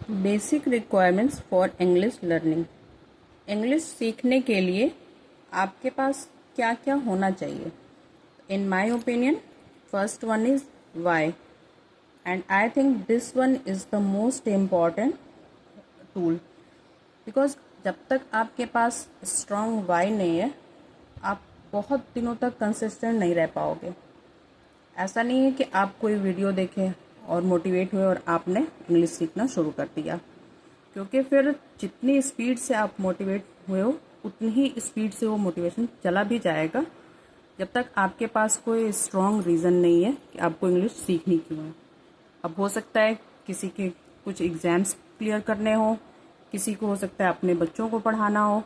Basic requirements for English learning. English सीखने के लिए आपके पास क्या क्या होना चाहिए? In my opinion, first one is why, and I think this one is the most important tool, because जब तक आपके पास स्ट्रॉन्ग वाई नहीं है, आप बहुत दिनों तक कंसिस्टेंट नहीं रह पाओगे। ऐसा नहीं है कि आप कोई वीडियो देखें और मोटिवेट हुए और आपने इंग्लिश सीखना शुरू कर दिया, क्योंकि फिर जितनी स्पीड से आप मोटिवेट हुए हो उतनी ही स्पीड से वो मोटिवेशन चला भी जाएगा, जब तक आपके पास कोई स्ट्रॉन्ग रीज़न नहीं है कि आपको इंग्लिश सीखनी क्यों है। अब हो सकता है किसी के कुछ एग्ज़ाम्स क्लियर करने हो, किसी को हो सकता है अपने बच्चों को पढ़ाना हो,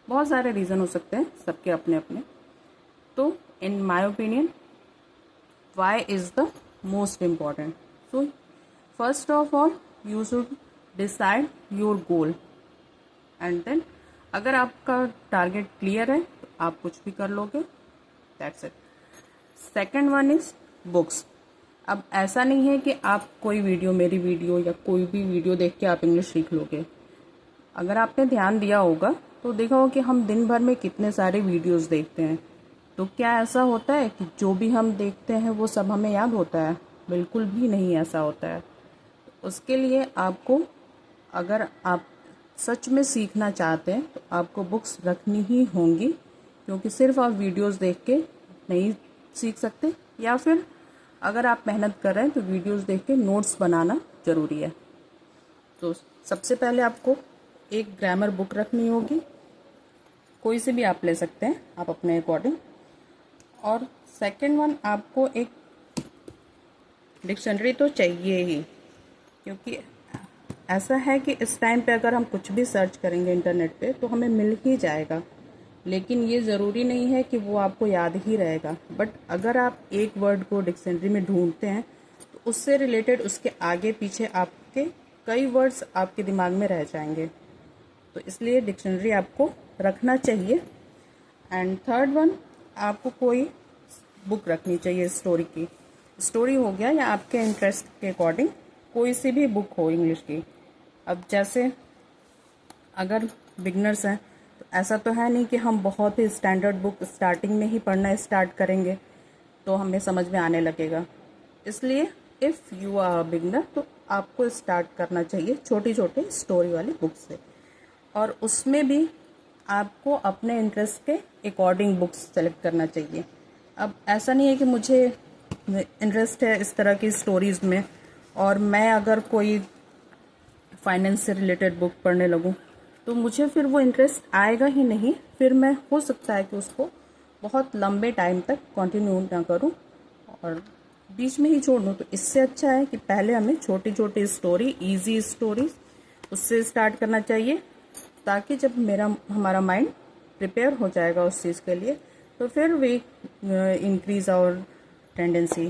बहुत सारे रीज़न हो सकते हैं, सबके अपने अपने। तो in my opinion why is the most important. So first of all you should decide your goal, and then अगर आपका टारगेट क्लियर है तो आप कुछ भी कर लोगे, that's it. Second one is books. अब ऐसा नहीं है कि आप कोई वीडियो, मेरी वीडियो या कोई भी वीडियो देख के आप इंग्लिश सीख लोगे। अगर आपने ध्यान दिया होगा तो देखा होगा कि हम दिन भर में कितने सारे वीडियोस देखते हैं, तो क्या ऐसा होता है कि जो भी हम देखते हैं वो सब हमें याद होता है? बिल्कुल भी नहीं ऐसा होता है। उसके लिए आपको, अगर आप सच में सीखना चाहते हैं तो आपको बुक्स रखनी ही होंगी, क्योंकि सिर्फ आप वीडियोस देख के नहीं सीख सकते, या फिर अगर आप मेहनत कर रहे हैं तो वीडियोस देख के नोट्स बनाना ज़रूरी है। तो सबसे पहले आपको एक ग्रामर बुक रखनी होगी, कोई से भी आप ले सकते हैं आप अपने अकॉर्डिंग। और सेकंड वन, आपको एक डिक्शनरी तो चाहिए ही, क्योंकि ऐसा है कि इस टाइम पे अगर हम कुछ भी सर्च करेंगे इंटरनेट पे तो हमें मिल ही जाएगा, लेकिन ये ज़रूरी नहीं है कि वो आपको याद ही रहेगा। बट अगर आप एक वर्ड को डिक्शनरी में ढूंढते हैं तो उससे रिलेटेड उसके आगे पीछे आपके कई वर्ड्स आपके दिमाग में रह जाएंगे, तो इसलिए डिक्शनरी आपको रखना चाहिए। एंड थर्ड वन, आपको कोई बुक रखनी चाहिए स्टोरी की। स्टोरी हो गया या आपके इंटरेस्ट के अकॉर्डिंग कोई सी भी बुक हो इंग्लिश की। अब जैसे अगर बिगनर्स हैं तो ऐसा तो है नहीं कि हम बहुत ही स्टैंडर्ड बुक स्टार्टिंग में ही पढ़ना स्टार्ट करेंगे तो हमें समझ में आने लगेगा। इसलिए इफ़ यू आर बिगनर तो आपको स्टार्ट करना चाहिए छोटी छोटी स्टोरी वाली बुक से, और उसमें भी आपको अपने इंटरेस्ट के अकॉर्डिंग बुक्स सेलेक्ट करना चाहिए। अब ऐसा नहीं है कि मुझे इंटरेस्ट है इस तरह की स्टोरीज़ में और मैं अगर कोई फाइनेंस से रिलेटेड बुक पढ़ने लगूं तो मुझे फिर वो इंटरेस्ट आएगा ही नहीं, फिर मैं हो सकता है कि उसको बहुत लंबे टाइम तक कंटिन्यू ना करूं और बीच में ही छोड़ दूं। तो इससे अच्छा है कि पहले हमें छोटी छोटी स्टोरी, इजी स्टोरीज उससे स्टार्ट करना चाहिए, ताकि जब हमारा माइंड प्रिपेयर हो जाएगा उस चीज़ के लिए तो फिर वी इंक्रीज आवर टेंडेंसी